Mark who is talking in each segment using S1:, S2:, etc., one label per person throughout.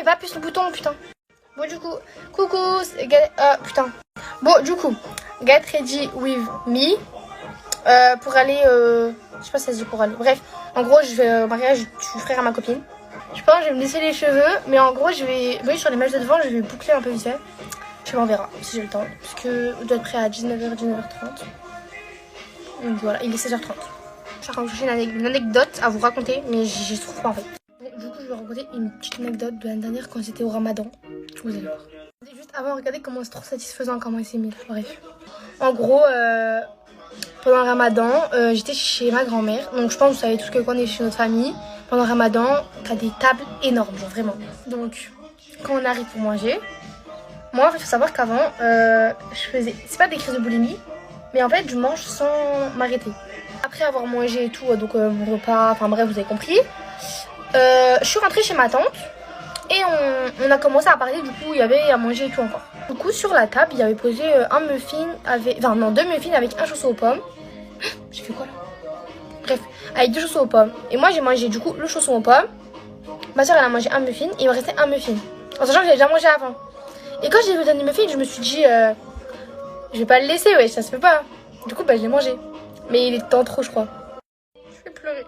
S1: pas appuyé sur le bouton, putain. Bon, du coup, coucou, putain. Bon, du coup, get ready with me. Pour aller, je sais pas si ça se dit pour aller. Bref, en gros, je vais au mariage du frère à ma copine. Je pense que je vais me laisser les cheveux, mais en gros, je vais, vous voyez, sur les mèches de devant, je vais boucler un peu vite fait. Je sais pas, on verra si j'ai le temps, parce que je dois être prêt à 19h, 19h30. Donc voilà, il est 16h30. Je vais raconter une anecdote à vous raconter, mais j'y trouve pas en fait. Bon, du coup, je vais raconter une petite anecdote de l'année dernière quand j'étais au Ramadan. Vous allez voir. Juste avant, regardez comment c'est trop satisfaisant, comment il s'est mis là. Bref. En gros, pendant le Ramadan, j'étais chez ma grand-mère. Donc je pense que vous savez tous que quand on est chez notre famille, pendant le Ramadan, t'as des tables énormes, genre vraiment. Donc, quand on arrive pour manger, moi, en fait, il faut savoir qu'avant, je faisais, c'est pas des crises de boulimie, mais en fait, je mange sans m'arrêter. Après avoir mangé et tout, donc mon repas, enfin bref, vous avez compris. Je suis rentrée chez ma tante et on a commencé à parler, du coup, il y avait à manger et tout encore. Du coup, sur la table, il y avait posé un muffin avec, enfin non, 2 muffins avec un chausson aux pommes. J'ai fait quoi là? Bref, avec 2 chaussons aux pommes. Et moi, j'ai mangé du coup le chausson aux pommes. Ma soeur, elle a mangé un muffin et il me restait un muffin. En sachant que j'avais déjà mangé avant. Et quand j'ai vu le dernier muffin, je me suis dit, je vais pas le laisser, ouais, ça se fait pas. Du coup, bah, je l'ai mangé. Mais il est temps trop, je crois. Je vais pleurer.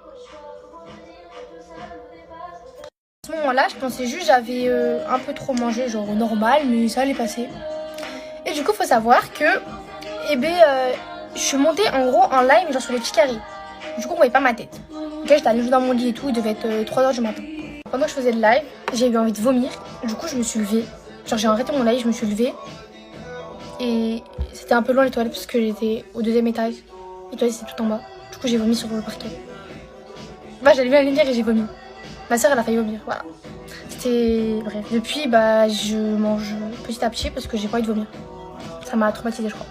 S1: À ce moment-là, je pensais juste j'avais un peu trop mangé, genre normal, mais ça allait passer. Et du coup, faut savoir que, eh ben, je suis montée en gros en live, genre sur les petits carrés. Du coup, on voyait pas ma tête. Ok, j'étais allongée dans mon lit et tout, il devait être 3h du matin. Pendant que je faisais le live, j'ai eu envie de vomir. Du coup, je me suis levée. Genre, j'ai arrêté mon live, je me suis levée. Et c'était un peu loin les toilettes parce que j'étais au 2e étage. Les toilettes, c'était tout en bas. Du coup, j'ai vomi sur le parquet. Bah, j'allais bien la lumière et j'ai vomi. Ma soeur, elle a failli vomir, voilà. C'était... Bref. Depuis, bah, je mange petit à petit parce que j'ai pas envie de vomir. Ça m'a traumatisée, je crois.